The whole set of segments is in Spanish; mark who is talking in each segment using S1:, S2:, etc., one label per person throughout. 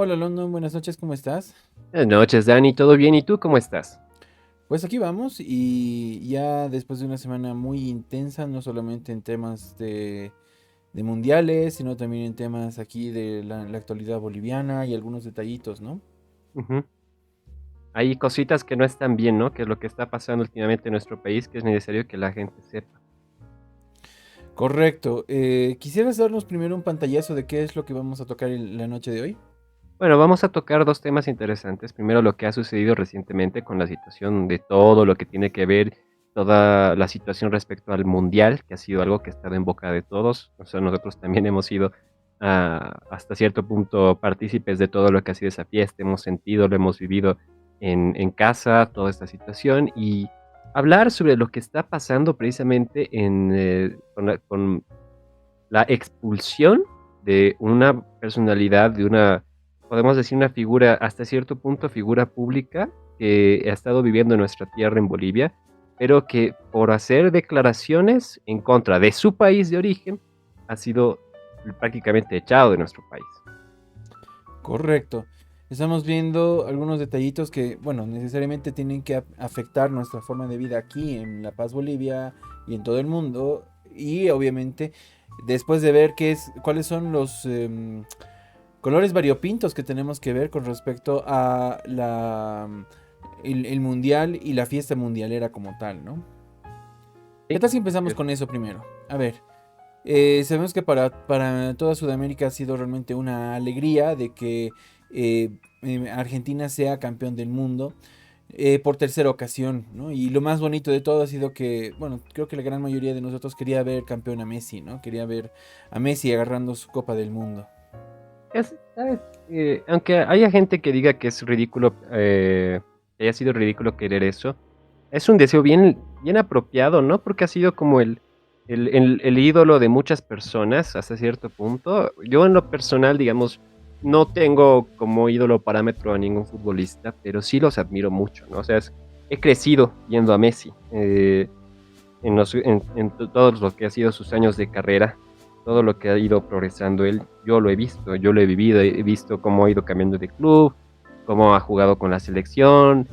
S1: Hola London, buenas noches, ¿cómo estás?
S2: Buenas noches, Dani, ¿todo bien? ¿Y tú cómo estás?
S1: Pues aquí vamos y ya después de una semana muy intensa, no solamente en temas de mundiales, sino también en temas aquí de la actualidad boliviana y algunos detallitos, ¿no?
S2: Ujú. Hay cositas que no están bien, ¿no? Que es lo que está pasando últimamente en nuestro país, que es necesario que la gente sepa.
S1: Correcto. ¿Quisieras darnos primero un pantallazo de qué es lo que vamos a tocar la noche de hoy?
S2: Bueno, vamos a tocar dos temas interesantes. Primero, lo que ha sucedido recientemente con la situación de todo lo que tiene que ver, toda la situación respecto al mundial, que ha sido algo que ha estado en boca de todos. O sea, nosotros también hemos sido hasta cierto punto partícipes de todo lo que ha sido esa fiesta. Hemos sentido, lo hemos vivido en casa, toda esta situación. Y hablar sobre lo que está pasando precisamente con la expulsión de una personalidad, de una, podemos decir, una figura, hasta cierto punto, figura pública que ha estado viviendo en nuestra tierra, en Bolivia, pero que por hacer declaraciones en contra de su país de origen, ha sido prácticamente echado de nuestro país.
S1: Correcto. Estamos viendo algunos detallitos que, bueno, necesariamente tienen que afectar nuestra forma de vida aquí en La Paz, Bolivia y en todo el mundo. Y obviamente, después de ver cuáles son los colores variopintos que tenemos que ver con respecto a el mundial y la fiesta mundialera como tal, ¿no? ¿Qué
S2: Sí,
S1: tal si
S2: así
S1: empezamos
S2: es.
S1: con eso primero? A ver, sabemos que para toda Sudamérica ha sido realmente una alegría de que Argentina sea campeón del mundo por tercera ocasión, ¿no? Y lo más bonito de todo ha sido que, bueno, creo que la gran mayoría de nosotros quería ver campeón a Messi, ¿no? Quería ver a Messi agarrando su Copa del Mundo.
S2: ¿Sabes? Aunque haya gente que diga que es ridículo, que haya sido ridículo querer eso, es un deseo bien, bien apropiado, ¿no? Porque ha sido como el ídolo de muchas personas hasta cierto punto. Yo en lo personal, digamos, no tengo como ídolo parámetro a ningún futbolista, pero sí los admiro mucho, ¿no? O sea, he crecido viendo a Messi. Todos lo que ha sido sus años de carrera, todo lo que ha ido progresando él, yo lo he visto, yo lo he vivido, he visto cómo ha ido cambiando de club, cómo ha jugado con la selección,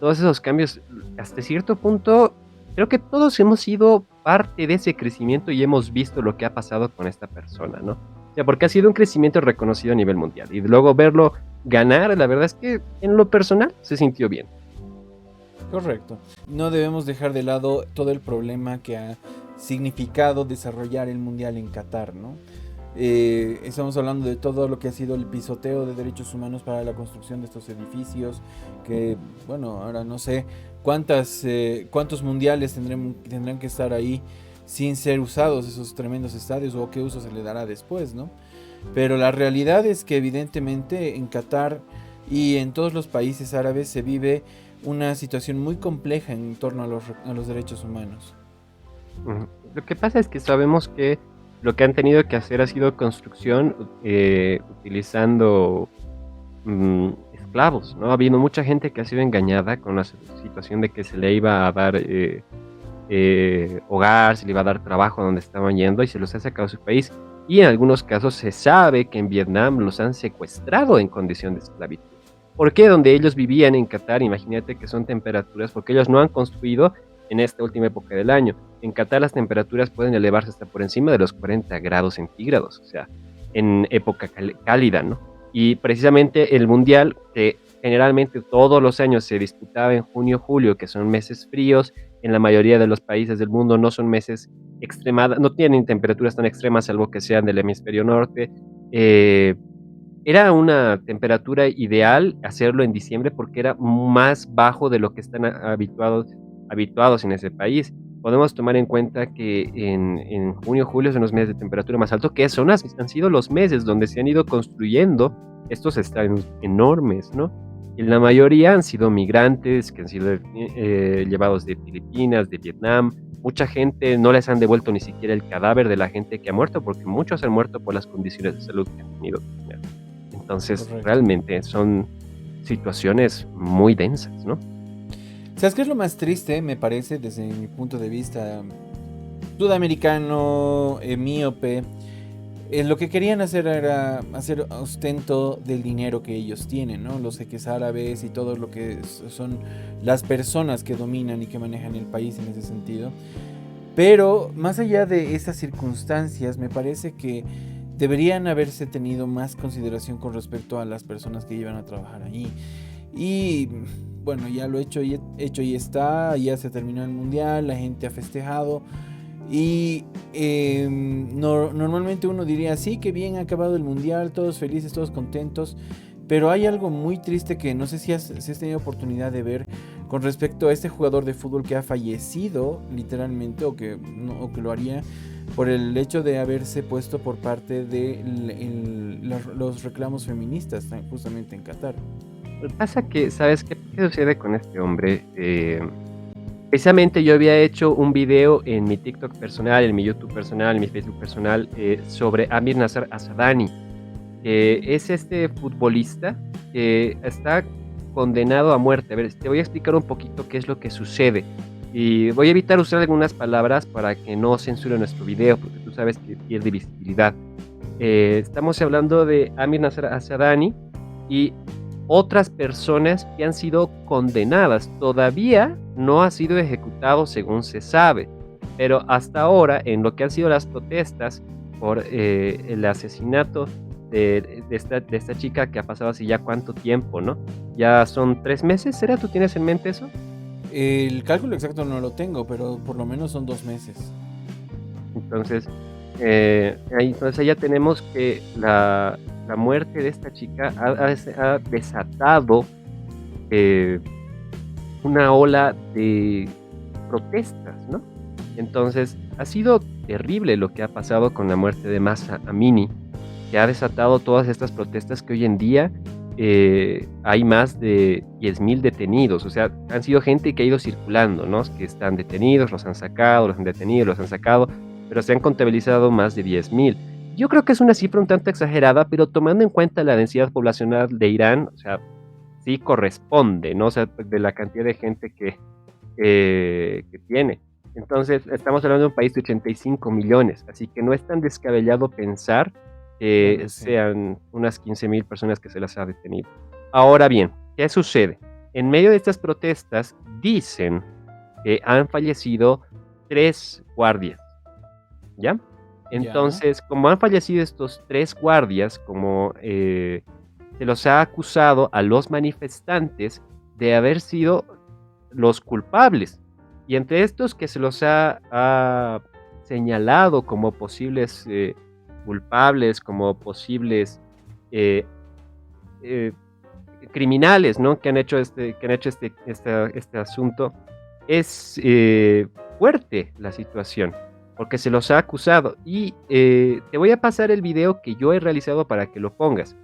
S2: todos esos cambios, hasta cierto punto, creo que todos hemos sido parte de ese crecimiento y hemos visto lo que ha pasado con esta persona, ¿no? O sea, porque ha sido un crecimiento reconocido a nivel mundial y luego verlo ganar, la verdad es que en lo personal se sintió bien.
S1: Correcto. No debemos dejar de lado todo el problema que ha significado desarrollar el mundial en Qatar, ¿no? Estamos hablando de todo lo que ha sido el pisoteo de derechos humanos para la construcción de estos edificios, que, bueno, ahora no sé cuántos mundiales tendrán que estar ahí sin ser usados esos tremendos estadios o qué uso se le dará después, ¿no? Pero la realidad es que evidentemente en Qatar y en todos los países árabes se vive una situación muy compleja en torno a los derechos humanos.
S2: Ujú. Lo que pasa es que sabemos que lo que han tenido que hacer ha sido construcción utilizando esclavos, ¿no? Ha habido mucha gente que ha sido engañada con la situación de que se le iba a dar hogar, se le iba a dar trabajo donde estaban yendo y se los ha sacado de su país. Y en algunos casos se sabe que en Vietnam los han secuestrado en condición de esclavitud. ¿Por qué? Donde ellos vivían en Qatar, imagínate que son temperaturas, porque ellos no han construido en esta última época del año. En Qatar las temperaturas pueden elevarse hasta por encima de los 40 grados centígrados, o sea, en época cálida, ¿no? Y precisamente el Mundial, que generalmente todos los años se disputaba en junio, julio, que son meses fríos, en la mayoría de los países del mundo no son meses extremadas, no tienen temperaturas tan extremas, salvo que sean del hemisferio norte. Eh, Era una temperatura ideal hacerlo en diciembre porque era más bajo de lo que están habituados en ese país. Podemos tomar en cuenta que en junio, julio son los meses de temperatura más alto, que han sido los meses donde se han ido construyendo estos estadios enormes, ¿no? Y la mayoría han sido migrantes que han sido llevados de Filipinas, de Vietnam. Mucha gente no les han devuelto ni siquiera el cadáver de la gente que ha muerto, porque muchos han muerto por las condiciones de salud que han tenido que tener. Entonces,
S1: Correcto.
S2: realmente son situaciones muy densas, ¿no?
S1: ¿Sabes qué es lo más triste, me parece, desde mi punto de vista sudamericano, míope? Lo que querían hacer era hacer ostento del dinero que ellos tienen, ¿no? Los jeques árabes y todo lo que son las personas que dominan y que manejan el país en ese sentido. Pero más allá de esas circunstancias, me parece que deberían haberse tenido más consideración con respecto a las personas que iban a trabajar allí. Y bueno, ya lo hecho y está, ya se terminó el mundial, la gente ha festejado. Y normalmente uno diría, sí, que bien ha acabado el mundial, todos felices, todos contentos. Pero hay algo muy triste que no sé si has tenido oportunidad de ver con respecto a este jugador de fútbol que ha fallecido literalmente o que lo haría por el hecho de haberse puesto por parte de los reclamos feministas justamente en Qatar.
S2: Lo que pasa que, ¿sabes qué sucede con este hombre? Precisamente yo había hecho un video en mi TikTok personal, en mi YouTube personal, en mi Facebook personal, sobre Amir Nasser Assadani. Es este futbolista que está condenado a muerte. A ver, te voy a explicar un poquito qué es lo que sucede. Y voy a evitar usar algunas palabras para que no censure nuestro video, porque tú sabes que pierde visibilidad. Estamos hablando de Amir Nasser Assadani y otras personas que han sido condenadas. Todavía no ha sido ejecutado según se sabe, pero hasta ahora en lo que han sido las protestas por el asesinato de esta chica que ha pasado así ya cuánto tiempo, ¿no? Ya son 3 meses, ¿será? ¿Tú tienes en mente eso?
S1: El cálculo exacto no lo tengo, pero por lo menos son 2 meses.
S2: Entonces, entonces ya tenemos que la muerte de esta chica ha desatado una ola de protestas, ¿no? Entonces, ha sido terrible lo que ha pasado con la muerte de Mahsa Amini, que ha desatado todas estas protestas que hoy en día hay más de 10.000 detenidos. O sea, han sido gente que ha ido circulando, ¿no? Que están detenidos, los han sacado, los han detenido, los han sacado, pero se han contabilizado más de 10.000. Yo creo que es una cifra un tanto exagerada, pero tomando en cuenta la densidad poblacional de Irán, o sea, sí corresponde, ¿no? O sea, de la cantidad de gente que tiene. Entonces, estamos hablando de un país de 85 millones, así que no es tan descabellado pensar que
S1: Bueno, sí.
S2: sean unas 15.000 personas que se las ha detenido. Ahora bien, ¿qué sucede? En medio de estas protestas dicen que han fallecido 3 guardias, ¿ya?
S1: Ya.
S2: Entonces, como han fallecido estos 3 guardias, como se los ha acusado a los manifestantes de haber sido los culpables. Y entre estos que se los ha señalado como posibles culpables, como posibles eh, eh, criminales, ¿no? Que han hecho este asunto, es fuerte la situación, porque se los ha acusado. Y te voy a pasar el video que yo he realizado para que lo pongas.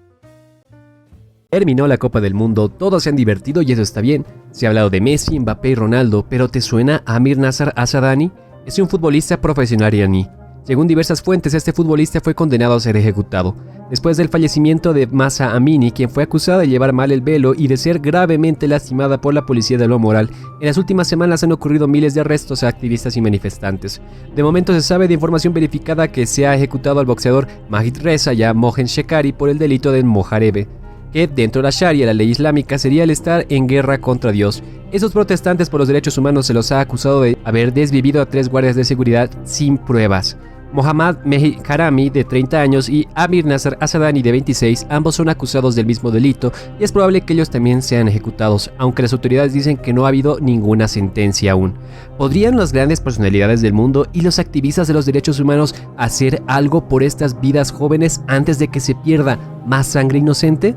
S2: Terminó la Copa del Mundo, todos se han divertido y eso está bien. Se ha hablado de Messi, Mbappé y Ronaldo, pero ¿te suena Amir Nasser Assadani? Es un futbolista profesional iraní. Según diversas fuentes, este futbolista fue condenado a ser ejecutado, después del fallecimiento de Mahsa Amini, quien fue acusada de llevar mal el velo y de ser gravemente lastimada por la policía de lo moral. En las últimas semanas han ocurrido miles de arrestos a activistas y manifestantes. De momento se sabe de información verificada que se ha ejecutado al boxeador Mahid Reza ya Mohen Shekari por el delito de mojarebe, que dentro de la Sharia, la ley islámica, sería el estar en guerra contra Dios. Esos protestantes por los derechos humanos se los ha acusado de haber desvivido a 3 guardias de seguridad sin pruebas. Mohammad Mehi Karami, de 30 años, y Amir Nasser Assadani, de 26, ambos son acusados del mismo delito y es probable que ellos también sean ejecutados, aunque las autoridades dicen que no ha habido ninguna sentencia aún. ¿Podrían las grandes personalidades del mundo y los activistas de los derechos humanos hacer algo por estas vidas jóvenes antes de que se pierda más sangre inocente?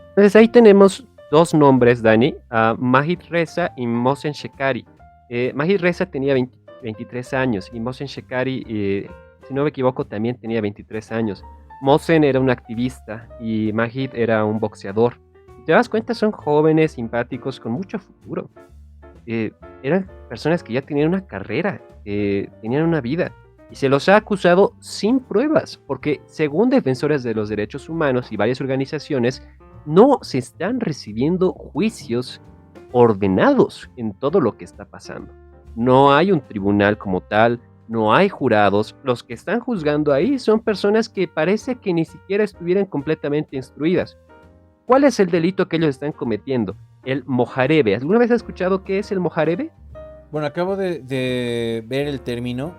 S2: Entonces ahí tenemos 2 nombres, Dani, Mahid Reza y Mohsen Shekari. Mahid Reza tenía 23 años y Mohsen Shekari, si no me equivoco, también tenía 23 años. Mohsen era un activista y Mahid era un boxeador. Si te das cuenta, son jóvenes, simpáticos, con mucho futuro. Eran personas que ya tenían una carrera, tenían una vida. Y se los ha acusado sin pruebas, porque según defensores de los derechos humanos y varias organizaciones, no se están recibiendo juicios ordenados en todo lo que está pasando. No hay un tribunal como tal, no hay jurados, los que están juzgando ahí son personas que parece que ni siquiera estuvieran completamente instruidas. ¿Cuál es el delito que ellos están cometiendo? El mojarebe. ¿Alguna vez has escuchado qué es el mojarebe?
S1: Bueno, acabo de ver el término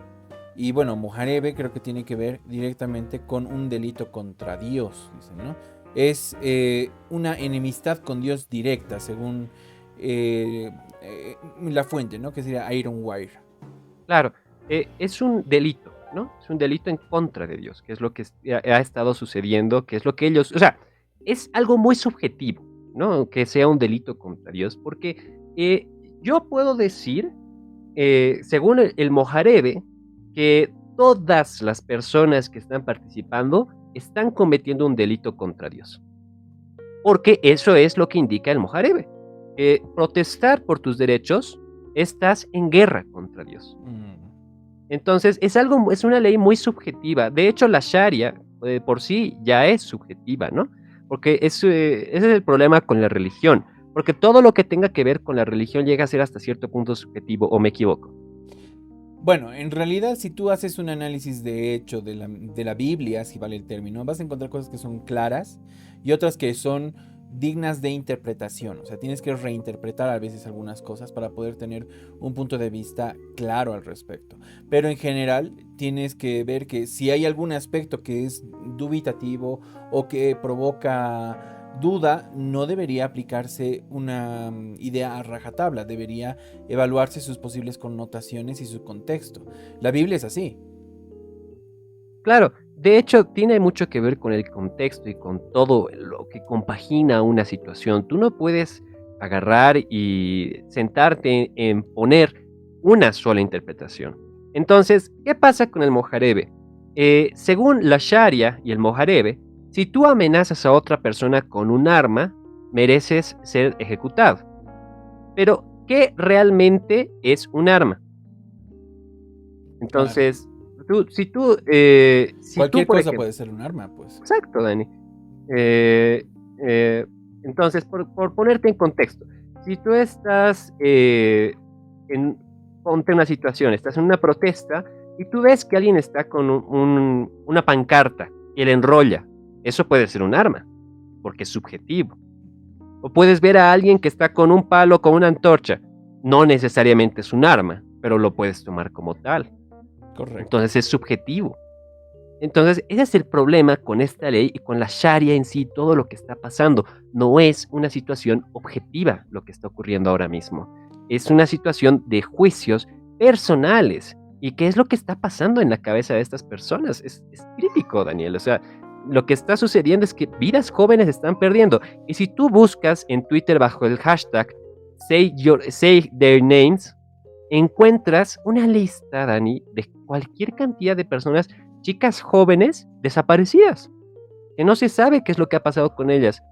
S1: y bueno, mojarebe creo que tiene que ver directamente con un delito contra Dios, dicen, ¿no? Es una enemistad con Dios directa, según la fuente, ¿no? Que sería Ironwire.
S2: Claro, es un delito, ¿no? Es un delito en contra de Dios, que es lo que ha estado sucediendo, que es lo que ellos, o sea, es algo muy subjetivo, ¿no? Que sea un delito contra Dios, porque yo puedo decir, según el Mojarebe, que todas las personas que están participando están cometiendo un delito contra Dios, porque eso es lo que indica el Mojarebe. Protestar por tus derechos, estás en guerra contra Dios. Entonces, es una ley muy subjetiva. De hecho, la Sharia por sí ya es subjetiva, ¿no? Porque ese es el problema con la religión. Porque todo lo que tenga que ver con la religión llega a ser hasta cierto punto subjetivo, ¿o me equivoco?
S1: Bueno, en realidad, si tú haces un análisis de hecho de la Biblia, si vale el término, vas a encontrar cosas que son claras y otras que son dignas de interpretación. O sea, tienes que reinterpretar a veces algunas cosas para poder tener un punto de vista claro al respecto. Pero en general, tienes que ver que si hay algún aspecto que es dubitativo o que provoca duda, no debería aplicarse una idea a rajatabla, debería evaluarse sus posibles connotaciones y su contexto. La Biblia es así.
S2: Claro, de hecho, tiene mucho que ver con el contexto y con todo lo que compagina una situación. Tú no puedes agarrar y sentarte en poner una sola interpretación. Entonces, ¿qué pasa con el mojarebe? Según la Sharia y el mojarebe, si tú amenazas a otra persona con un arma, mereces ser ejecutado. Pero, ¿qué realmente es un arma?
S1: Claro.
S2: Entonces, si tú,
S1: Cualquier
S2: por
S1: cosa
S2: ejemplo,
S1: puede ser un arma, pues.
S2: exacto, Dani. Eh, entonces, por ponerte en contexto, si tú estás ponte una situación, estás en una protesta y tú ves que alguien está con una pancarta y le enrolla, eso puede ser un arma, porque es subjetivo. O puedes ver a alguien que está con un palo, con una antorcha, no necesariamente es un arma, pero lo puedes tomar como tal.
S1: Correcto.
S2: Entonces es subjetivo. Entonces, ese es el problema con esta ley y con la Sharia en sí, todo lo que está pasando. No es una situación objetiva lo que está ocurriendo ahora mismo. Es una situación de juicios personales. ¿Y qué es lo que está pasando en la cabeza de estas personas? Es crítico, Daniel. O sea, lo que está sucediendo es que vidas jóvenes están perdiendo. Y si tú buscas en Twitter bajo el hashtag Say Their Names, encuentras una lista, Dani, de cualquier cantidad de personas, chicas jóvenes desaparecidas, que no se sabe qué es lo que ha pasado con ellas.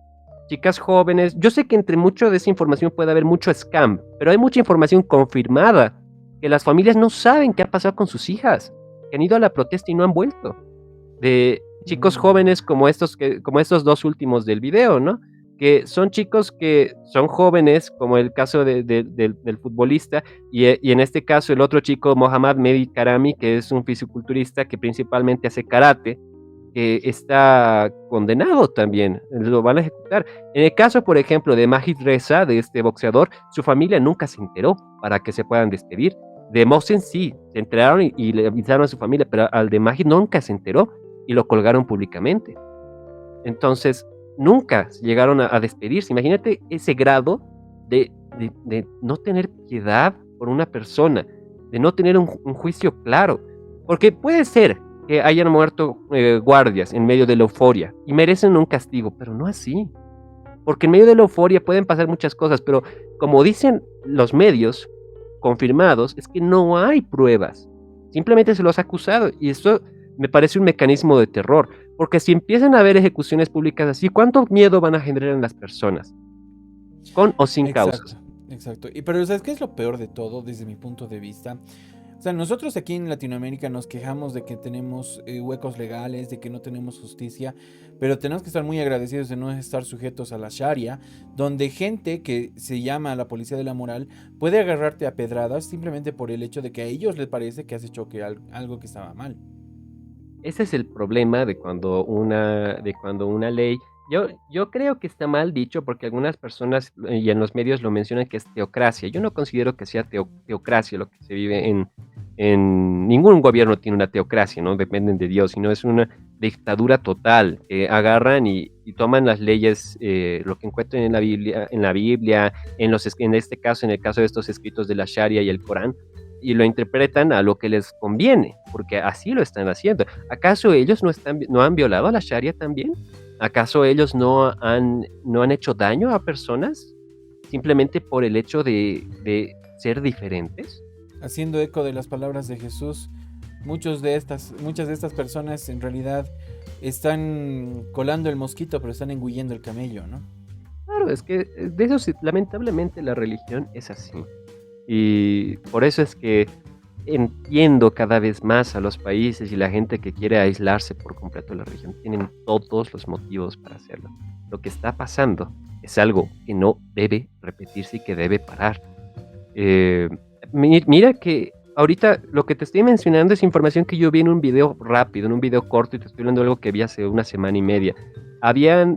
S2: Chicas jóvenes, yo sé que entre mucho de esa información puede haber mucho scam, pero hay mucha información confirmada que las familias no saben qué ha pasado con sus hijas, que han ido a la protesta y no han vuelto. De chicos jóvenes como estos dos últimos del video, ¿no? Que son chicos que son jóvenes, como el caso del futbolista, y en este caso el otro chico, Mohammad Mehdi Karami, que es un fisiculturista que principalmente hace karate, que está condenado también, lo van a ejecutar. En el caso, por ejemplo, de Majid Reza, de este boxeador, su familia nunca se enteró para que se puedan despedir. De Mohsen sí, se enteraron y le avisaron a su familia, pero al de Majid nunca se enteró y lo colgaron públicamente. Entonces, nunca llegaron a despedirse. Imagínate ese grado de no tener piedad por una persona, de no tener un juicio claro. Porque puede ser que hayan muerto guardias en medio de la euforia y merecen un castigo, pero no así. Porque en medio de la euforia pueden pasar muchas cosas, pero como dicen los medios confirmados, es que no hay pruebas. Simplemente se los ha acusado y esto me parece un mecanismo de terror, porque si empiezan a haber ejecuciones públicas así, ¿cuánto miedo van a generar en las personas? Con o sin causas.
S1: Exacto, exacto. Y pero ¿sabes qué es lo peor de todo desde mi punto de vista? O sea, nosotros aquí en Latinoamérica nos quejamos de que tenemos huecos legales, de que no tenemos justicia, pero tenemos que estar muy agradecidos de no estar sujetos a la Sharia, donde gente que se llama la policía de la moral puede agarrarte a pedradas simplemente por el hecho de que a ellos les parece que has hecho algo que estaba mal.
S2: Ese es el problema de cuando una ley, yo creo que está mal dicho porque algunas personas y en los medios lo mencionan que es teocracia. Yo no considero que sea teocracia lo que se vive en ningún gobierno tiene una teocracia, no dependen de Dios, sino es una dictadura total. Agarran y toman las leyes, lo que encuentren en la Biblia, en este caso, en el caso de estos escritos de la Sharia y el Corán, y lo interpretan a lo que les conviene, porque así lo están haciendo. ¿Acaso ellos no han violado a la Sharia también? ¿Acaso ellos no han hecho daño a personas simplemente por el hecho de ser diferentes?
S1: Haciendo eco de las palabras de Jesús, muchas de estas personas en realidad están colando el mosquito, pero están engullendo el camello, ¿no?
S2: Claro, es que de eso lamentablemente la religión es así. Y por eso es que entiendo cada vez más a los países y la gente que quiere aislarse por completo de la religión. Tienen todos los motivos para hacerlo. Lo que está pasando es algo que no debe repetirse y que debe parar. Eh, Mira que ahorita lo que te estoy mencionando es información que yo vi en un video rápido, en un video corto, y te estoy hablando de algo que vi hace una semana y media.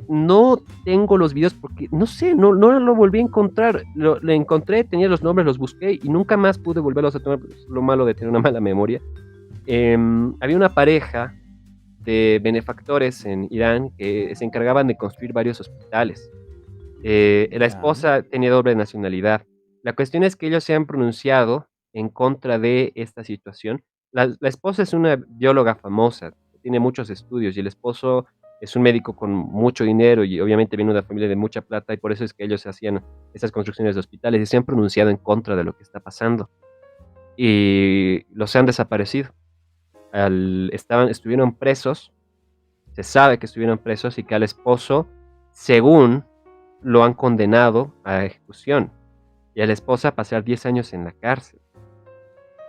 S2: No tengo los videos porque, no sé, no lo volví a encontrar. Lo encontré, tenía los nombres, los busqué y nunca más pude volverlos a tomar. Es lo malo de tener una mala memoria. Había una pareja de benefactores en Irán que se encargaban de construir varios hospitales. La
S1: Ya.
S2: esposa tenía doble nacionalidad. La cuestión es que ellos se han pronunciado en contra de esta situación. La esposa es una bióloga famosa, tiene muchos estudios, y el esposo es un médico con mucho dinero y obviamente viene de una familia de mucha plata, y por eso es que ellos hacían esas construcciones de hospitales y se han pronunciado en contra de lo que está pasando. Y los han desaparecido. Estuvieron presos, se sabe que estuvieron presos y que al esposo, según, lo han condenado a ejecución y a la esposa a pasar 10 años en la cárcel,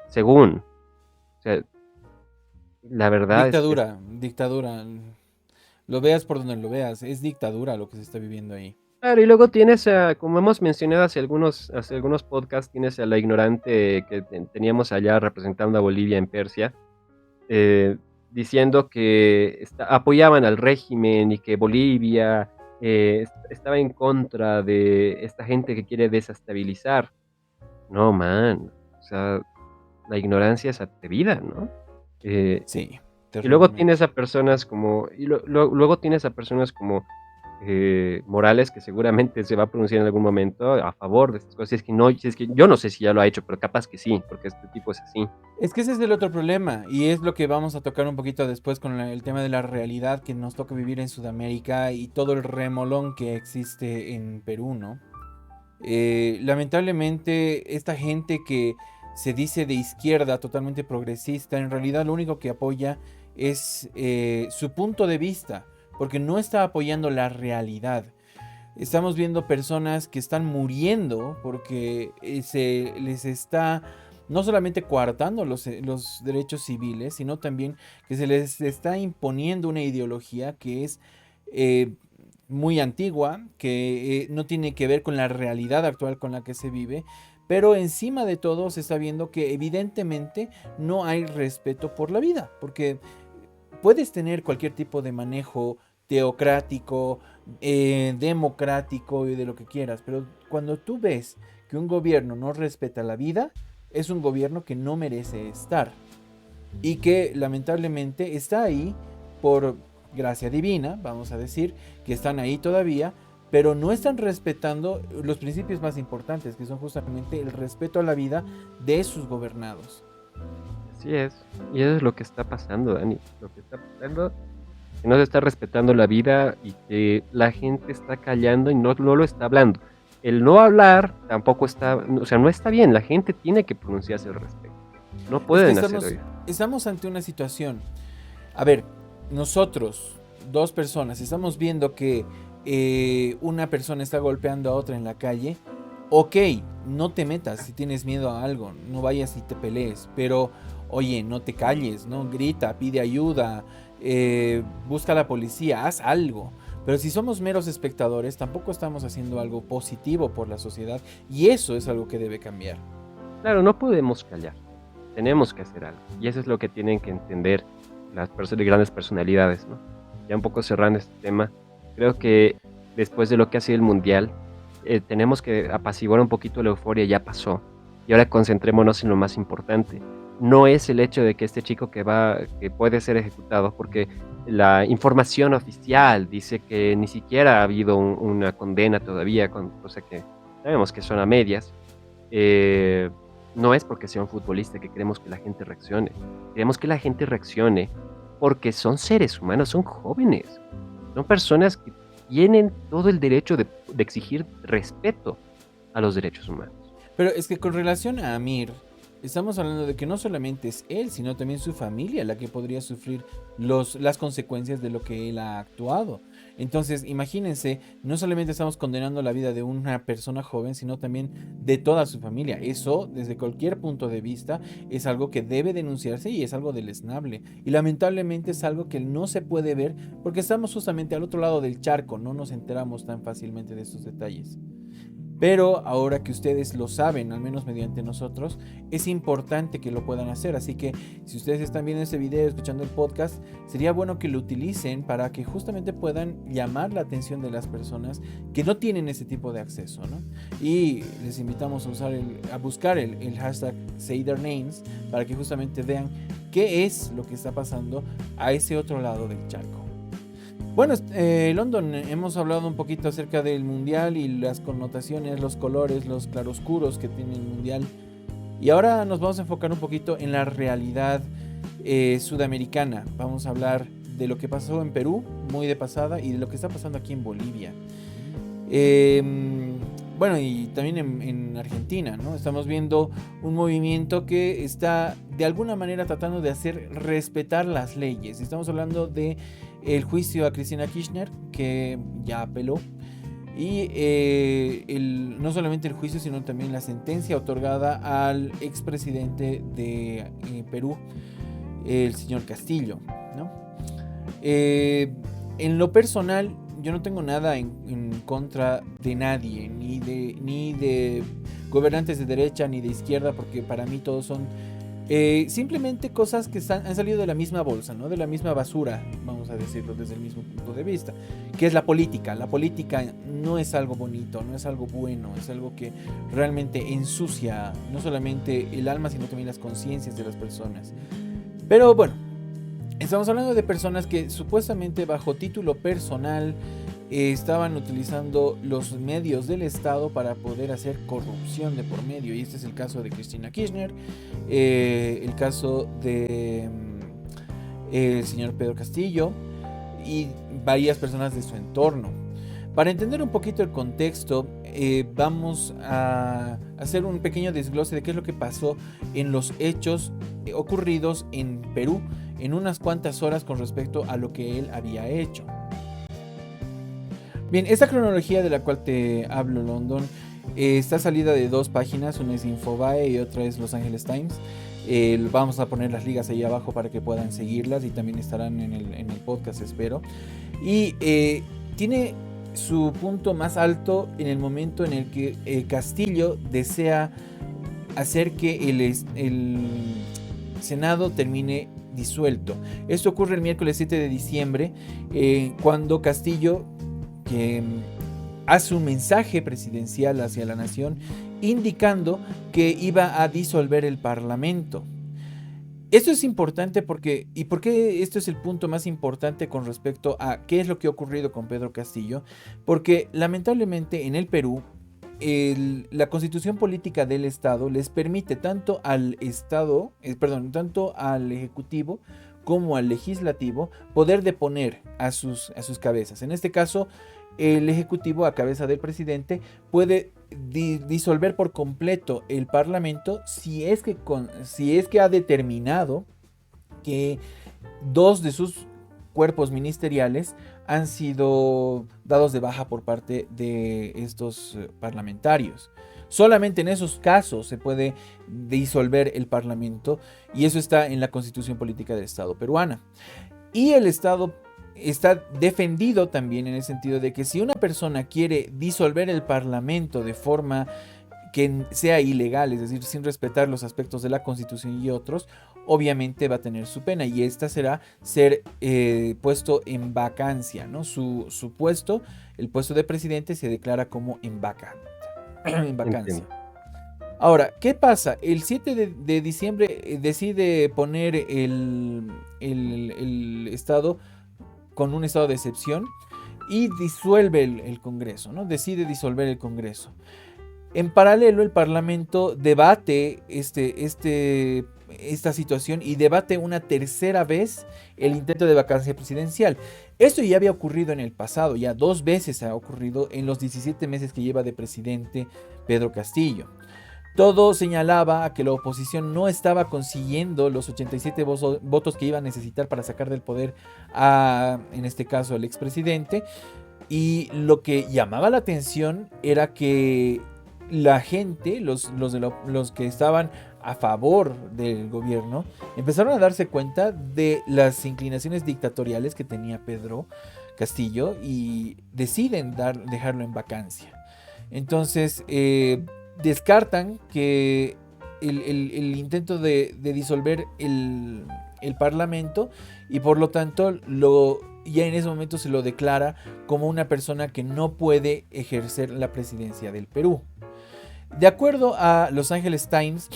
S2: según. O sea, la verdad es
S1: Dictadura, dictadura. Lo veas por donde lo veas, es dictadura lo que se está viviendo ahí.
S2: claro. Y luego tienes, como hemos mencionado hace algunos podcasts, tienes a la ignorante que teníamos allá representando a Bolivia en Persia, eh, diciendo que apoyaban al régimen y que Bolivia estaba en contra de esta gente que quiere desestabilizar. No, man, o sea, la ignorancia es atrevida, ¿no? Eh,
S1: Sí,
S2: y luego tienes
S1: terriblemente.
S2: a personas como, luego tienes a personas como Morales, que seguramente se va a pronunciar en algún momento a favor de estas cosas. Si es que yo no sé si ya lo ha hecho, pero capaz que sí, porque este tipo es así.
S1: Es que ese es el otro problema y es lo que vamos a tocar un poquito después con el tema de la realidad que nos toca vivir en Sudamérica y todo el remolón que existe en Perú, ¿no? Lamentablemente esta gente que se dice de izquierda, totalmente progresista, en realidad lo único que apoya es su punto de vista, porque no está apoyando la realidad. Estamos viendo personas que están muriendo porque se les está no solamente coartando los derechos civiles, sino también que se les está imponiendo una ideología que es eh, muy antigua, que no tiene que ver con la realidad actual con la que se vive, pero encima de todo se está viendo que evidentemente no hay respeto por la vida, porque puedes tener cualquier tipo de manejo teocrático, democrático y de lo que quieras, pero cuando tú ves que un gobierno no respeta la vida, es un gobierno que no merece estar y que lamentablemente está ahí por gracia divina, vamos a decir, que están ahí todavía, pero no están respetando los principios más importantes, que son justamente el respeto a la vida de sus gobernados.
S2: Así es. Y eso es lo que está pasando, Dani. Lo que está pasando, que no se está respetando la vida y que la gente está callando y no lo está hablando. El no hablar tampoco está, o sea, no está bien. La gente tiene que pronunciarse al respecto. No
S1: Es que
S2: pueden hacer oír.
S1: estamos ante una situación. A ver, nosotros, dos personas, estamos viendo que una persona está golpeando a otra en la calle. ok, no te metas si tienes miedo a algo, no vayas y te pelees, pero oye, no te calles, ¿no? Grita, pide ayuda, busca a la policía, haz algo. Pero si somos meros espectadores, tampoco estamos haciendo algo positivo por la sociedad y eso es algo que debe cambiar.
S2: Claro, no podemos callar, tenemos que hacer algo. Y eso es lo que tienen que entender las grandes personalidades, ¿no? Ya un poco cerrando este tema, creo que después de lo que ha sido el Mundial, tenemos que apaciguar un poquito la euforia, ya pasó. Y ahora concentrémonos en lo más importante. No es el hecho de que este chico que puede ser ejecutado, porque la información oficial dice que ni siquiera ha habido una condena todavía, cosa que sabemos que son a medias. Eh, no es porque sea un futbolista que queremos que la gente reaccione. Queremos que la gente reaccione porque son seres humanos, son jóvenes, son personas que tienen todo el derecho de exigir respeto a los derechos humanos.
S1: Pero es que con relación a Amir, estamos hablando de que no solamente es él, sino también su familia la que podría sufrir las consecuencias de lo que él ha actuado. Entonces, imagínense, no solamente estamos condenando la vida de una persona joven, sino también de toda su familia. Eso, desde cualquier punto de vista, es algo que debe denunciarse y es algo deleznable. Y lamentablemente es algo que no se puede ver porque estamos justamente al otro lado del charco, no nos enteramos tan fácilmente de estos detalles. Pero ahora que ustedes lo saben, al menos mediante nosotros, es importante que lo puedan hacer. Así que si ustedes están viendo este video, escuchando el podcast, sería bueno que lo utilicen para que justamente puedan llamar la atención de las personas que no tienen ese tipo de acceso, ¿no? Y les invitamos a buscar el hashtag #SayTheirNames para que justamente vean qué es lo que está pasando a ese otro lado del charco. Bueno, London, hemos hablado un poquito acerca del mundial y las connotaciones, los colores, los claroscuros que tiene el mundial. Y ahora nos vamos a enfocar un poquito en la realidad sudamericana. Vamos a hablar de lo que pasó en Perú, muy de pasada, y de lo que está pasando aquí en Bolivia. Bueno, y también en Argentina, ¿no? Estamos viendo un movimiento que está de alguna manera tratando de hacer respetar las leyes. Estamos hablando de el juicio a Cristina Kirchner, que ya apeló, y no solamente el juicio, sino también la sentencia otorgada al expresidente de Perú, el señor Castillo, ¿no? En lo personal, yo no tengo nada en contra de nadie, ni de gobernantes de derecha ni de izquierda, porque para mí todos son simplemente cosas que han salido de la misma bolsa, ¿no? De la misma basura, vamos a decirlo desde el mismo punto de vista, que es la política. La política no es algo bonito, no es algo bueno, es algo que realmente ensucia no solamente el alma, sino también las conciencias de las personas. Pero bueno, estamos hablando de personas que supuestamente bajo título personal estaban utilizando los medios del Estado para poder hacer corrupción de por medio. Y este es el caso de Cristina Kirchner, el caso de el señor Pedro Castillo y varias personas de su entorno. Para entender un poquito el contexto, vamos a hacer un pequeño desglose de qué es lo que pasó en los hechos ocurridos en Perú en unas cuantas horas con respecto a lo que él había hecho. Bien, esta cronología de la cual te hablo, London, está salida de dos páginas, una es Infobae y otra es Los Angeles Times. Vamos a poner las ligas ahí abajo para que puedan seguirlas y también estarán en el podcast, espero. Y tiene su punto más alto en el momento en el que Castillo desea hacer que el Senado termine disuelto. Esto ocurre el miércoles 7 de diciembre, cuando Castillo que hace un mensaje presidencial hacia la nación indicando que iba a disolver el Parlamento. Esto es importante porque, ¿y por qué esto es el punto más importante con respecto a qué es lo que ha ocurrido con Pedro Castillo? Porque lamentablemente en el Perú la constitución política del Estado les permite tanto al tanto al Ejecutivo como al Legislativo poder deponer a sus cabezas. En este caso, el Ejecutivo, a cabeza del presidente, puede disolver por completo el Parlamento si es que ha determinado que dos de sus cuerpos ministeriales han sido dados de baja por parte de estos parlamentarios. Solamente en esos casos se puede disolver el parlamento, y eso está en la Constitución Política del Estado peruana. Y el Estado está defendido también en el sentido de que si una persona quiere disolver el parlamento de forma que sea ilegal, es decir, sin respetar los aspectos de la Constitución y otros, obviamente va a tener su pena, y esta será ser puesto en vacancia, ¿no? Su puesto, el puesto de presidente, se declara como en vacancia.
S2: Entiendo.
S1: Ahora, ¿qué pasa? El 7 de diciembre decide poner el Estado con un estado de excepción y disuelve el Congreso, ¿no? Decide disolver el Congreso. En paralelo, el Parlamento debate esta situación y debate una tercera vez el intento de vacancia presidencial. Esto ya había ocurrido en el pasado, ya 2 veces ha ocurrido en los 17 meses que lleva de presidente Pedro Castillo. Todo señalaba a que la oposición no estaba consiguiendo los 87 votos que iba a necesitar para sacar del poder en este caso, al expresidente. Y lo que llamaba la atención era que la gente, los que estaban a favor del gobierno, empezaron a darse cuenta de las inclinaciones dictatoriales que tenía Pedro Castillo y deciden dejarlo en vacancia. Entonces, descartan que el intento de disolver el parlamento, y por lo tanto ya en ese momento se lo declara como una persona que no puede ejercer la presidencia del Perú. De acuerdo a Los Angeles Times,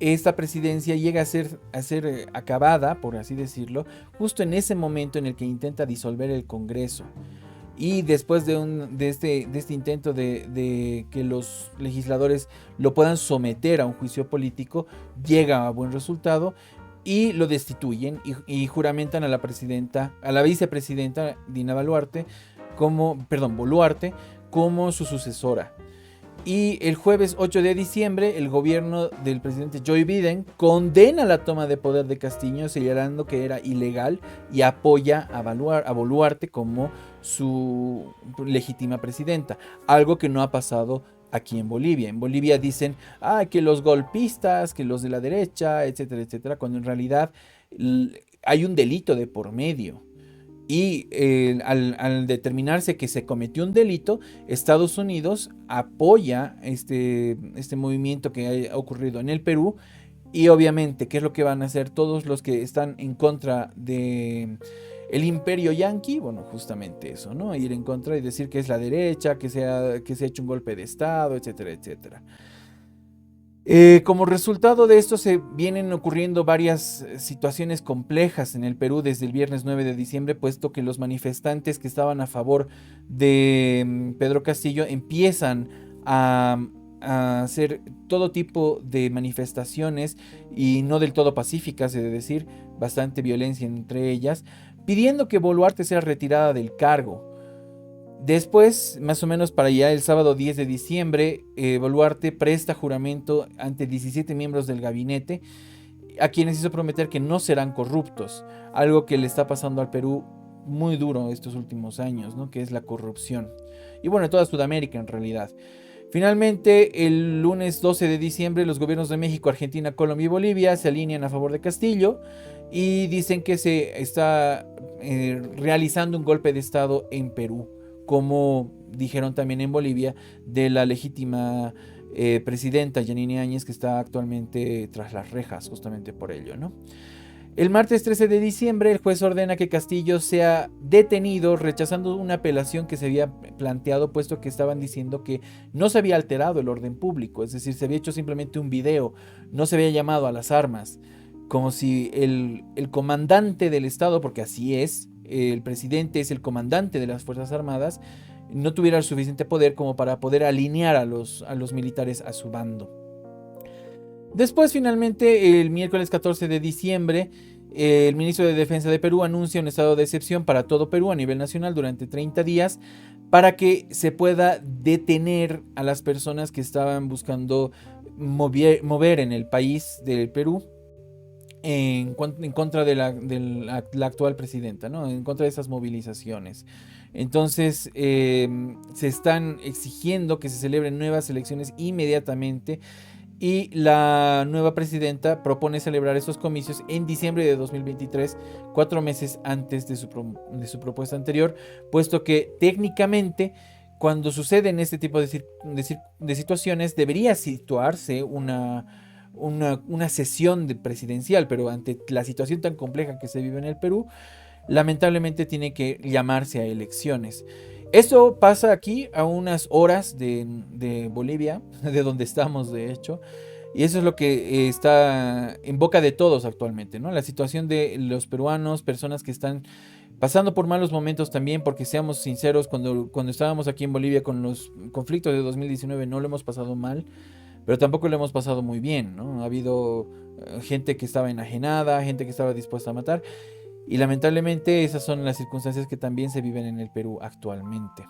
S1: esta presidencia llega a ser acabada, por así decirlo, justo en ese momento en el que intenta disolver el Congreso. Y después de este intento de que los legisladores lo puedan someter a un juicio político, llega a buen resultado y lo destituyen y juramentan a la vicepresidenta Dina Boluarte como su sucesora. Y el jueves 8 de diciembre, el gobierno del presidente Joe Biden condena la toma de poder de Castillo, señalando que era ilegal, y apoya a Boluarte como su legítima presidenta. Algo que no ha pasado aquí en Bolivia. En Bolivia dicen que los golpistas, que los de la derecha, etcétera, etcétera, cuando en realidad hay un delito de por medio. Y al determinarse que se cometió un delito, Estados Unidos apoya este movimiento que ha ocurrido en el Perú. Y obviamente, ¿qué es lo que van a hacer todos los que están en contra de el imperio yanqui? Bueno, justamente eso, ¿no? Ir en contra y decir que es la derecha, que se ha hecho un golpe de Estado, etcétera, etcétera. Como resultado de esto se vienen ocurriendo varias situaciones complejas en el Perú desde el viernes 9 de diciembre, puesto que los manifestantes que estaban a favor de Pedro Castillo empiezan a hacer todo tipo de manifestaciones, y no del todo pacíficas, es decir, bastante violencia entre ellas, pidiendo que Boluarte sea retirada del cargo. Después, más o menos para ya el sábado 10 de diciembre, Boluarte presta juramento ante 17 miembros del gabinete, a quienes hizo prometer que no serán corruptos, algo que le está pasando al Perú muy duro estos últimos años, ¿no? Que es la corrupción. Y bueno, en toda Sudamérica en realidad. Finalmente, el lunes 12 de diciembre, los gobiernos de México, Argentina, Colombia y Bolivia se alinean a favor de Castillo y dicen que se está realizando un golpe de Estado en Perú, como dijeron también en Bolivia, de la legítima presidenta Yanine Áñez, que está actualmente tras las rejas justamente por ello, ¿no? El martes 13 de diciembre, el juez ordena que Castillo sea detenido, rechazando una apelación que se había planteado, puesto que estaban diciendo que no se había alterado el orden público, es decir, se había hecho simplemente un video, no se había llamado a las armas, como si el comandante del Estado, porque así es, el presidente es el comandante de las Fuerzas Armadas, no tuviera el suficiente poder como para poder alinear a los militares a su bando. Después, finalmente, el miércoles 14 de diciembre, el ministro de Defensa de Perú anuncia un estado de excepción para todo Perú a nivel nacional durante 30 días para que se pueda detener a las personas que estaban buscando mover en el país del Perú en contra de la actual presidenta, ¿no? En contra de esas movilizaciones. Entonces, se están exigiendo que se celebren nuevas elecciones inmediatamente y la nueva presidenta propone celebrar esos comicios en diciembre de 2023, 4 meses antes de su propuesta anterior, puesto que técnicamente cuando suceden este tipo de situaciones debería situarse una sesión presidencial, pero ante la situación tan compleja que se vive en el Perú, lamentablemente tiene que llamarse a elecciones. Eso pasa aquí a unas horas de Bolivia, de donde estamos de hecho, y eso es lo que está en boca de todos actualmente, ¿no? La situación de los peruanos, personas que están pasando por malos momentos también, porque seamos sinceros, cuando estábamos aquí en Bolivia con los conflictos de 2019 no lo hemos pasado mal, pero tampoco lo hemos pasado muy bien, ¿no? Ha habido gente que estaba enajenada, gente que estaba dispuesta a matar, y lamentablemente esas son las circunstancias que también se viven en el Perú actualmente.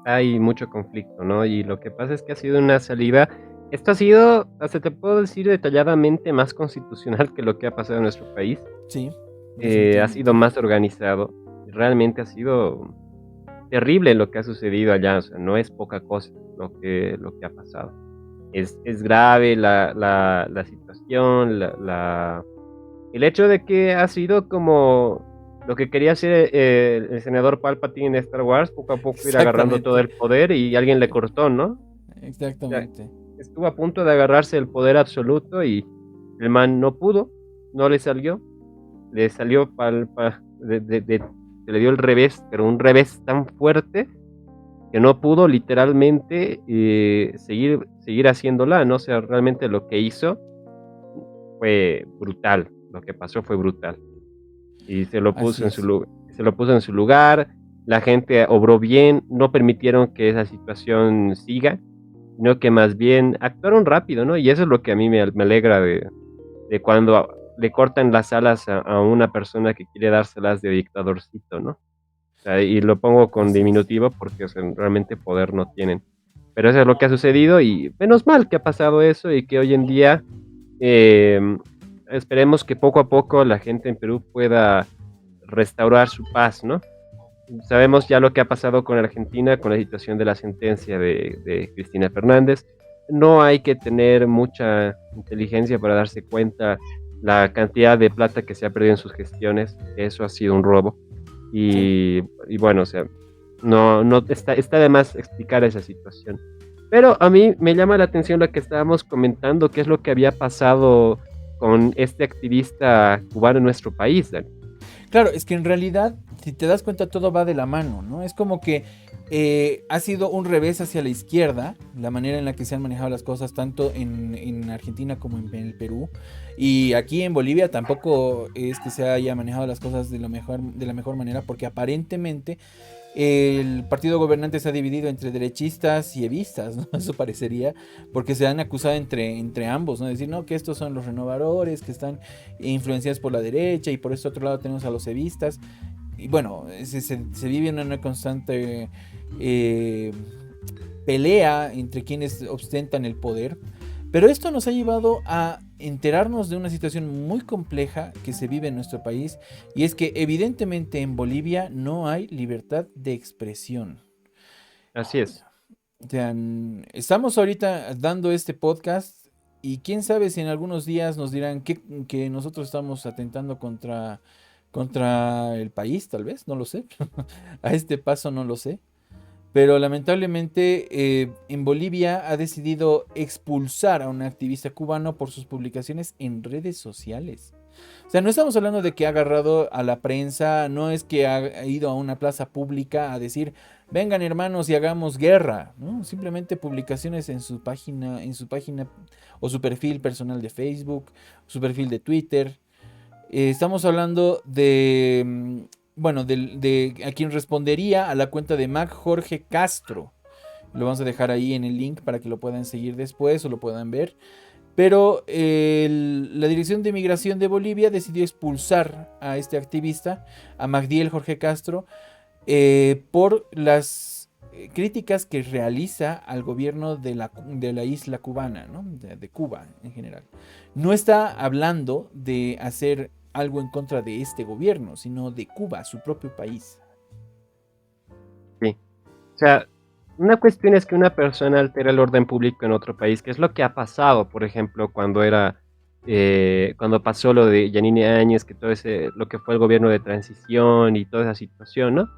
S2: Hay mucho conflicto, ¿no? Y lo que pasa es que ha sido una salida, esto ha sido, hasta te puedo decir detalladamente, más constitucional que lo que ha pasado en nuestro país.
S1: Sí,
S2: Ha sido
S1: definitivamente.
S2: más organizado. Realmente ha sido terrible lo que ha sucedido allá, o sea, no es poca cosa lo que ha pasado. Es grave la situación, el hecho de que ha sido como lo que quería hacer el senador Palpatine en Star Wars, poco a poco ir agarrando todo
S1: Exactamente,
S2: el poder y alguien le cortó, ¿no? O sea,
S1: exactamente.
S2: estuvo a punto de agarrarse el poder absoluto y el man no pudo, no le salió se le dio el revés, pero un revés tan fuerte que no pudo literalmente seguir haciéndola, ¿no? O sea, realmente lo que hizo fue brutal, lo que pasó fue brutal. Y
S1: Así es.
S2: se lo puso en su lugar, la gente obró bien, no permitieron que esa situación siga, sino que más bien actuaron rápido, ¿no? Y eso es lo que a mí me alegra de cuando le cortan las alas a una persona que quiere dárselas de dictadorcito, ¿no? O sea, y lo pongo con
S1: Así es.
S2: diminutivo porque, o sea, realmente poder no tienen. Pero eso es lo que ha sucedido y menos mal que ha pasado eso y que hoy en día eh, esperemos que poco a poco la gente en Perú pueda restaurar su paz, ¿no? Sabemos ya lo que ha pasado con Argentina, con la situación de la sentencia de Cristina Fernández. No hay que tener mucha inteligencia para darse cuenta la cantidad de plata que se ha perdido en sus gestiones. Eso ha sido un robo.
S1: Sí.
S2: Y bueno, o sea, no está de más explicar esa situación. Pero a mí me llama la atención lo que estábamos comentando, qué es lo que había pasado con este activista cubano en nuestro país, Dani.
S1: Claro, es que en realidad, si te das cuenta, todo va de la mano, ¿no? Es como que ha sido un revés hacia la izquierda, la manera en la que se han manejado las cosas, tanto en Argentina como en el Perú. Y aquí en Bolivia tampoco es que se haya manejado las cosas de la mejor manera, porque aparentemente el partido gobernante se ha dividido entre derechistas y evistas, ¿no? Eso parecería, porque se han acusado entre ambos, ¿no? Decir, no, que estos son los renovadores, que están influenciados por la derecha, y por este otro lado tenemos a los evistas. Y bueno, se vive en una constante eh, pelea entre quienes ostentan el poder. Pero esto nos ha llevado a enterarnos de una situación muy compleja que se vive en nuestro país, y es que evidentemente en Bolivia no hay libertad de expresión.
S2: Así es.
S1: O sea, estamos ahorita dando este podcast y quién sabe si en algunos días nos dirán que nosotros estamos atentando contra el país, tal vez, no lo sé. A este paso no lo sé. Pero lamentablemente en Bolivia ha decidido expulsar a un activista cubano por sus publicaciones en redes sociales. O sea, no estamos hablando de que ha agarrado a la prensa, no es que ha ido a una plaza pública a decir, vengan hermanos y hagamos guerra, ¿no? Simplemente publicaciones en su página o su perfil personal de Facebook, su perfil de Twitter. Estamos hablando bueno, de a quien respondería a la cuenta de Mac Jorge Castro. Lo vamos a dejar ahí en el link para que lo puedan seguir después o lo puedan ver. Pero la Dirección de Migración de Bolivia decidió expulsar a este activista, a Magdiel Jorge Castro, por las críticas que realiza al gobierno de la isla cubana, ¿no? De Cuba en general. No está hablando de hacer algo en contra de este gobierno, sino de Cuba, su propio país.
S2: Sí. O sea, una cuestión es que una persona altera el orden público en otro país, que es lo que ha pasado, por ejemplo, cuando pasó lo de Yanine Áñez, que todo ese, lo que fue el gobierno de transición y toda esa situación, ¿no?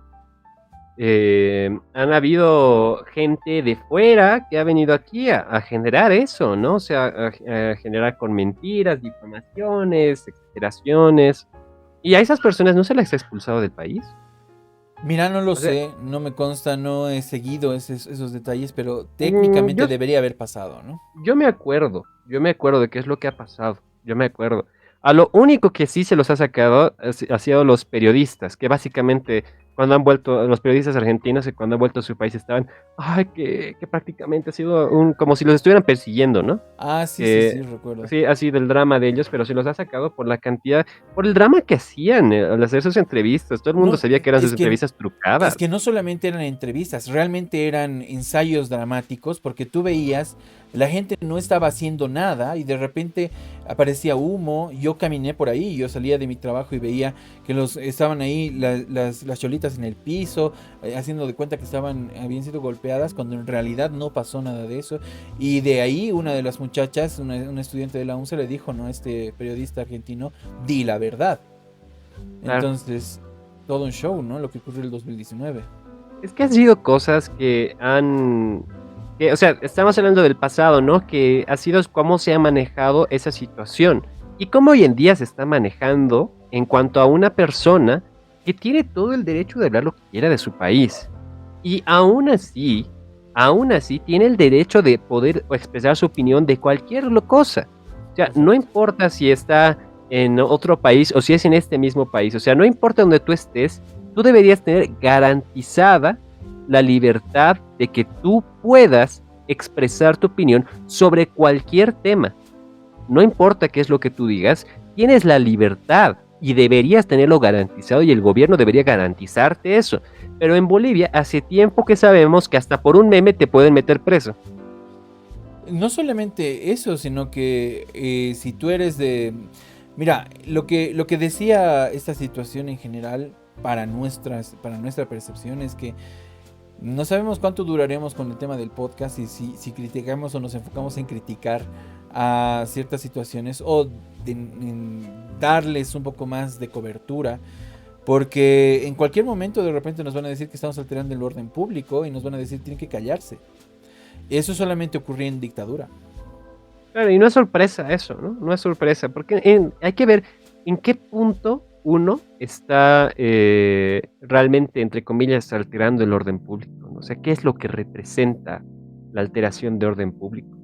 S2: Han habido gente de fuera que ha venido aquí a generar eso, ¿no? O sea, a generar con mentiras, difamaciones, exageraciones. Y a esas personas no se les ha expulsado del país.
S1: Mira, no lo
S2: O sea,
S1: sé, no me consta, no he seguido esos detalles, pero técnicamente
S2: yo,
S1: debería haber pasado, ¿no?
S2: yo me acuerdo de qué es lo que ha pasado, yo me acuerdo. A lo único que sí se los ha sacado ha sido los periodistas, que básicamente cuando han vuelto, los periodistas argentinos, que cuando han vuelto a su país estaban, ay, que prácticamente ha sido como si los estuvieran persiguiendo, ¿no?
S1: Ah, sí, sí,
S2: Que
S1: sí, recuerdo.
S2: sí, ha sido el drama de ellos, pero se los ha sacado por la cantidad, por el drama que hacían al hacer sus entrevistas. Todo el mundo
S1: No,
S2: sabía que eran sus
S1: es que
S2: entrevistas trucadas.
S1: Es que no solamente eran entrevistas, realmente eran ensayos dramáticos, porque tú veías, la gente no estaba haciendo nada y de repente aparecía humo. Yo caminé por ahí, yo salía de mi trabajo y veía que estaban ahí las cholitas en el piso, haciendo de cuenta que habían sido golpeadas, cuando en realidad no pasó nada de eso. Y de ahí una de las muchachas, una estudiante de la UNCE, le dijo, ¿no? A este periodista argentino, di la verdad.
S2: Claro.
S1: Entonces, todo un show, ¿no? Lo que ocurrió en el 2019.
S2: Es que han sido cosas o sea, estamos hablando del pasado, ¿no? Que ha sido cómo se ha manejado esa situación y cómo hoy en día se está manejando en cuanto a una persona que tiene todo el derecho de hablar lo que quiera de su país. Y aún así tiene el derecho de poder expresar su opinión de cualquier cosa. O sea, no
S1: Correcto.
S2: importa si está en otro país o si es en este mismo país. O sea, no importa donde tú estés, tú deberías tener garantizada la libertad de que tú puedas expresar tu opinión sobre cualquier tema. No importa qué es lo que tú digas, tienes la libertad y deberías tenerlo garantizado y el gobierno debería garantizarte eso. Pero en Bolivia hace tiempo que sabemos que hasta por un meme te pueden meter preso.
S1: No solamente eso, sino que si tú eres de... Mira, lo que decía esta situación en general para nuestra percepción es que no sabemos cuánto duraremos con el tema del podcast y si criticamos o nos enfocamos en criticar a ciertas situaciones o en darles un poco más de cobertura. Porque en cualquier momento de repente nos van a decir que estamos alterando el orden público y nos van a decir que tienen que callarse. Eso solamente ocurría en dictadura.
S2: Claro, y no es sorpresa eso, ¿no? No es sorpresa, porque hay que ver en qué punto uno está realmente, entre comillas, alterando el orden público, ¿no? O sea, ¿qué es lo que representa la alteración de orden público?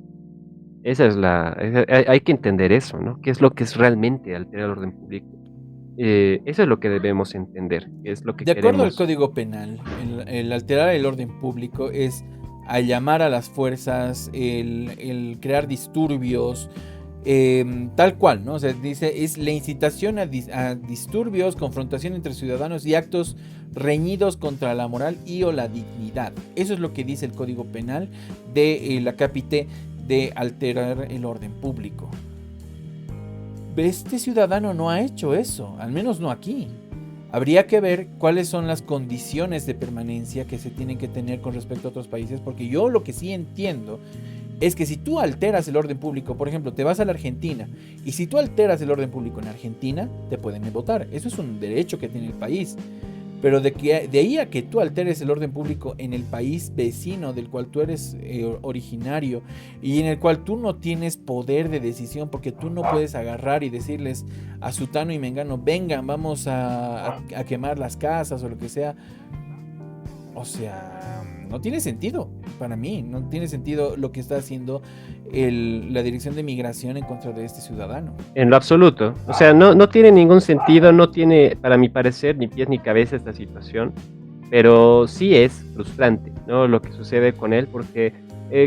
S2: Hay que entender eso, ¿no? ¿Qué es lo que es realmente alterar el orden público? Eso es lo que debemos entender, qué es lo que
S1: De acuerdo al
S2: queremos.
S1: Código Penal, el alterar el orden público es a llamar a las fuerzas, el crear disturbios, tal cual, ¿no? O sea, dice, es la incitación a disturbios, confrontación entre ciudadanos y actos reñidos contra la moral y o la dignidad. Eso es lo que dice el Código Penal de la capite de alterar el orden público. Este ciudadano no ha hecho eso, al menos no aquí. Habría que ver cuáles son las condiciones de permanencia que se tienen que tener con respecto a otros países, porque yo lo que sí entiendo es que si tú alteras el orden público, por ejemplo, te vas a la Argentina, y si tú alteras el orden público en Argentina, te pueden votar. Eso es un derecho que tiene el país. Pero de ahí a que tú alteres el orden público en el país vecino del cual tú eres originario y en el cual tú no tienes poder de decisión, porque tú no puedes agarrar y decirles a Sutano y Mengano, vengan, vamos a quemar las casas o lo que sea. O sea, no tiene sentido para mí, no tiene sentido lo que está haciendo la Dirección de Migración en contra de este ciudadano.
S2: En lo absoluto. O sea, no tiene ningún sentido, no tiene, para mi parecer, ni pies ni cabeza esta situación, pero sí es frustrante, ¿no? Lo que sucede con él, porque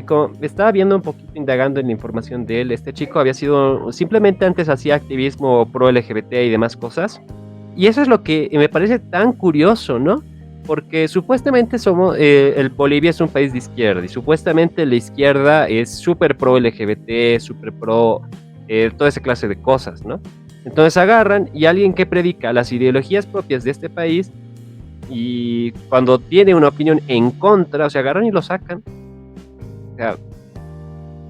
S2: como estaba viendo un poquito, indagando en la información de él, este chico había sido, simplemente antes hacía activismo pro LGBT y demás cosas, y eso es lo que me parece tan curioso, ¿no? porque supuestamente el Bolivia es un país de izquierda y supuestamente la izquierda es súper pro LGBT, súper pro toda esa clase de cosas, ¿no? Entonces agarran y alguien que predica las ideologías propias de este país y cuando tiene una opinión en contra, o sea, agarran y lo sacan. O sea,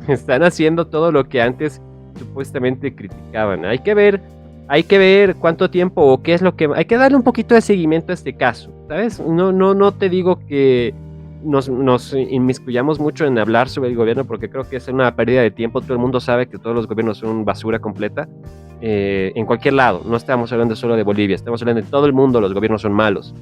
S2: están haciendo todo lo que antes supuestamente criticaban. Hay que ver cuánto tiempo o qué es lo que... Hay que darle un poquito de seguimiento a este caso, ¿sabes? No te digo que nos inmiscuyamos mucho en hablar sobre el gobierno porque creo que es una pérdida de tiempo. Todo el mundo sabe que todos los gobiernos son basura completa. En cualquier lado, no estamos hablando solo de Bolivia, estamos hablando de todo el mundo, los gobiernos son malos.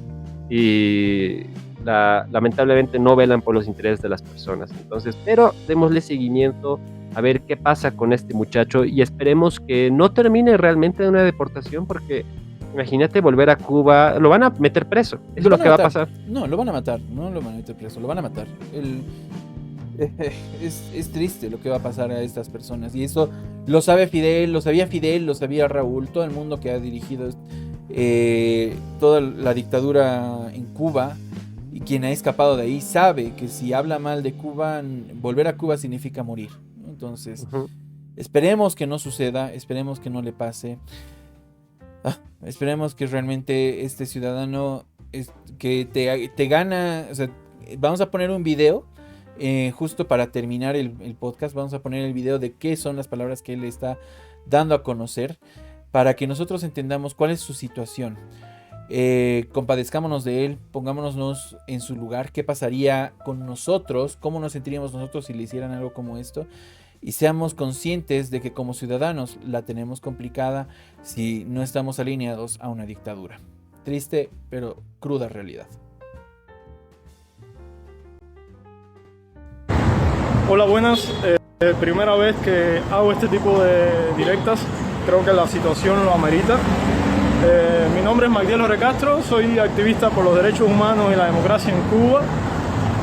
S2: Y lamentablemente no velan por los intereses de las personas. Entonces, pero démosle seguimiento a ver qué pasa con este muchacho y esperemos que no termine realmente en una deportación porque imagínate volver a Cuba, lo van a meter preso, eso es lo que va a pasar.
S1: No, lo van a matar, no lo van a meter preso, lo van a matar. Es triste lo que va a pasar a estas personas y eso lo sabe Fidel, lo sabía Fidel, lo sabía Raúl, todo el mundo que ha dirigido toda la dictadura en Cuba y quien ha escapado de ahí sabe que si habla mal de Cuba, volver a Cuba significa morir. Entonces, esperemos que no suceda, esperemos que no le pase. Esperemos que realmente este ciudadano que te gana, o sea, vamos a poner un video justo para terminar el podcast, vamos a poner el video de qué son las palabras que él está dando a conocer para que nosotros entendamos cuál es su situación. Compadezcámonos de él, pongámonos en su lugar, qué pasaría con nosotros, cómo nos sentiríamos nosotros si le hicieran algo como esto. Y seamos conscientes de que como ciudadanos la tenemos complicada si no estamos alineados a una dictadura. Triste, pero cruda realidad.
S3: Hola, buenas. Primera vez que hago este tipo de directas. Creo que la situación lo amerita. Mi nombre es Magdiel Jorge Castro, soy activista por los derechos humanos y la democracia en Cuba.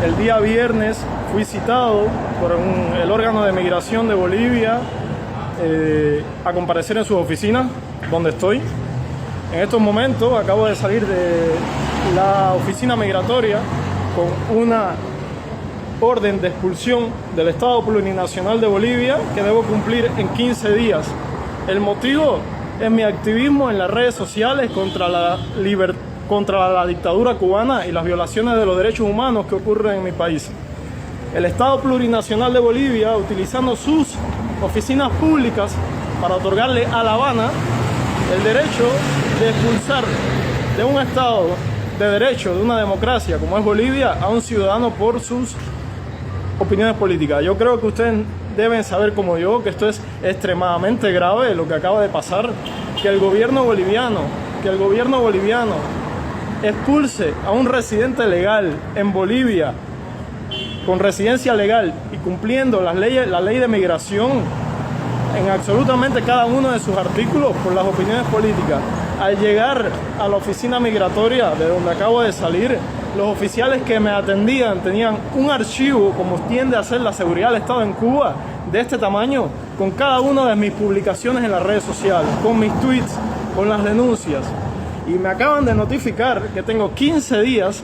S3: El día viernes fui citado por el órgano de migración de Bolivia a comparecer en sus oficinas, donde estoy. En estos momentos acabo de salir de la oficina migratoria con una orden de expulsión del Estado Plurinacional de Bolivia que debo cumplir en 15 días. El motivo es mi activismo en las redes sociales contra la dictadura cubana y las violaciones de los derechos humanos que ocurren en mi país. El Estado Plurinacional de Bolivia, utilizando sus oficinas públicas para otorgarle a La Habana el derecho de expulsar de un Estado de derecho, de una democracia como es Bolivia, a un ciudadano por sus opiniones políticas. Yo creo que ustedes deben saber como yo que esto es extremadamente grave lo que acaba de pasar, que el gobierno boliviano expulse a un residente legal en Bolivia con residencia legal y cumpliendo la ley de migración en absolutamente cada uno de sus artículos por las opiniones políticas. Al llegar a la oficina migratoria de donde acabo de salir, los oficiales que me atendían tenían un archivo, como tiende a ser la seguridad del Estado en Cuba, de este tamaño, con cada una de mis publicaciones en las redes sociales, con mis tweets, con las denuncias. Y me acaban de notificar que tengo 15 días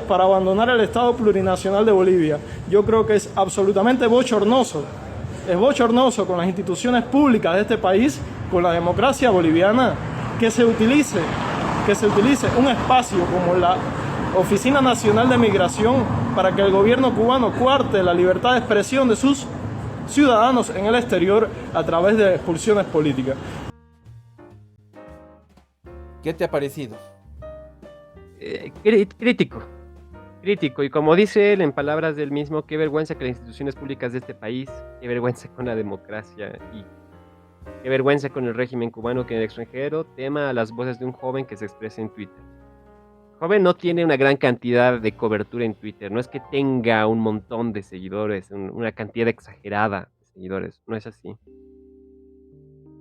S3: para abandonar el Estado Plurinacional de Bolivia. Yo creo que es absolutamente bochornoso. Es bochornoso con las instituciones públicas de este país, con la democracia boliviana, que se utilice un espacio como la Oficina Nacional de Migración para que el gobierno cubano coarte la libertad de expresión de sus ciudadanos en el exterior a través de expulsiones políticas.
S1: ¿Qué te ha parecido?
S2: Crítico, y como dice él en palabras del mismo, qué vergüenza que las instituciones públicas de este país, qué vergüenza con la democracia y qué vergüenza con el régimen cubano que en el extranjero tema a las voces de un joven que se expresa en Twitter. El joven no tiene una gran cantidad de cobertura en Twitter, no es que tenga un montón de seguidores, una cantidad exagerada de seguidores, no es así.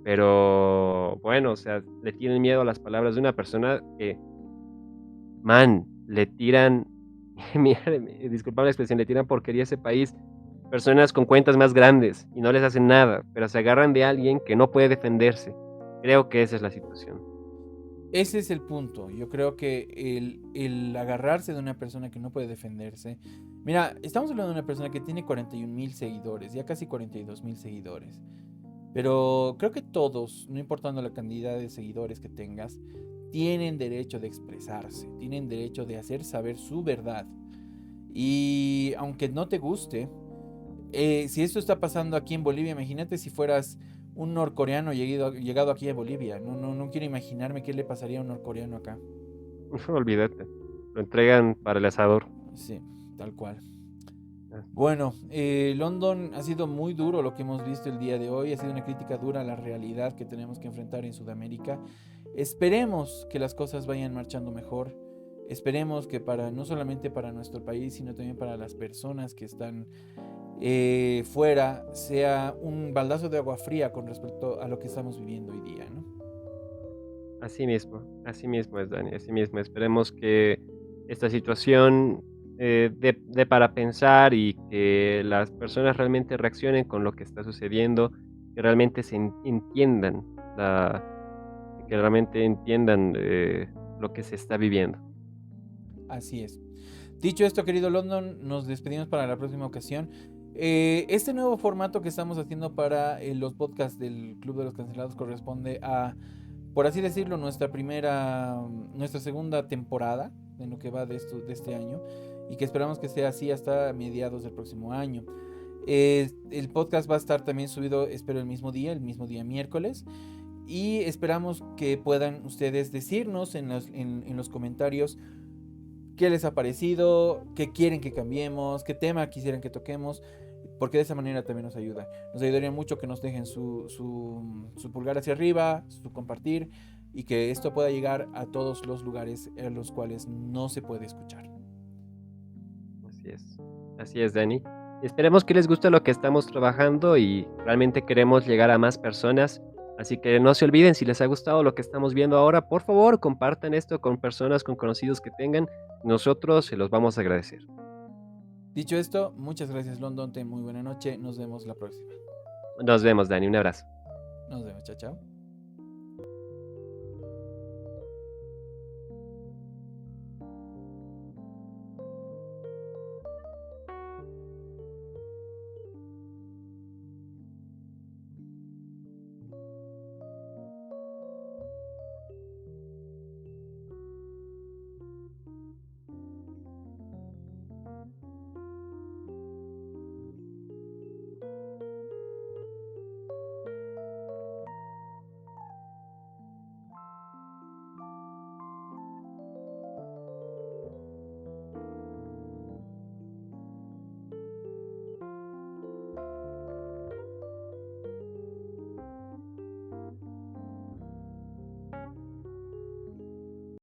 S2: Pero bueno, o sea, le tienen miedo a las palabras de una persona que, le tiran, disculpame la expresión, le tiran porquería a ese país, personas con cuentas más grandes y no les hacen nada, pero se agarran de alguien que no puede defenderse. Creo que esa es la situación.
S1: Ese es el punto. Yo creo que el agarrarse de una persona que no puede defenderse. Mira, estamos hablando de una persona que tiene 41.000 seguidores, ya casi 42.000 seguidores. Pero creo que todos, no importando la cantidad de seguidores que tengas, tienen derecho de expresarse, tienen derecho de hacer saber su verdad. Y aunque no te guste, si esto está pasando aquí en Bolivia, imagínate si fueras un norcoreano llegado aquí a Bolivia. No quiero imaginarme qué le pasaría a un norcoreano acá.
S2: Olvídate. Lo entregan para el asador.
S1: Sí, tal cual.
S2: Ah,
S1: Bueno, London ha sido muy duro lo que hemos visto el día de hoy. Ha sido una crítica dura a la realidad que tenemos que enfrentar en Sudamérica. Esperemos que las cosas vayan marchando mejor. Esperemos que no solamente para nuestro país, sino también para las personas que están fuera, sea un baldazo de agua fría con respecto a lo que estamos viviendo hoy día, ¿no?
S2: así mismo es, Dani, así mismo. Esperemos que esta situación dé para pensar y que las personas realmente reaccionen con lo que está sucediendo, que realmente entiendan, que realmente entiendan lo que se está viviendo.
S1: Así es. Dicho esto, querido London, nos despedimos para la próxima ocasión. Este nuevo formato que estamos haciendo para los podcasts del Club de los Cancelados corresponde a, por así decirlo, nuestra segunda temporada en lo que va de este año, y que esperamos que sea así hasta mediados del próximo año. El podcast va a estar también subido, espero, el mismo día miércoles. Y esperamos que puedan ustedes decirnos en los comentarios qué les ha parecido, qué quieren que cambiemos, qué tema quisieran que toquemos, porque de esa manera también nos ayuda. Nos ayudaría mucho que nos dejen su pulgar hacia arriba, su compartir, y que esto pueda llegar a todos los lugares en los cuales no se puede escuchar.
S2: Así es, Dani. Esperemos que les guste lo que estamos trabajando y realmente queremos llegar a más personas. Así que no se olviden, si les ha gustado lo que estamos viendo ahora, por favor, compartan esto con personas, con conocidos que tengan. Nosotros se los vamos a agradecer.
S1: Dicho esto, muchas gracias, London. Ten muy buena noche. Nos vemos la próxima.
S2: Nos vemos, Dani. Un abrazo.
S1: Nos vemos. Chao, chao.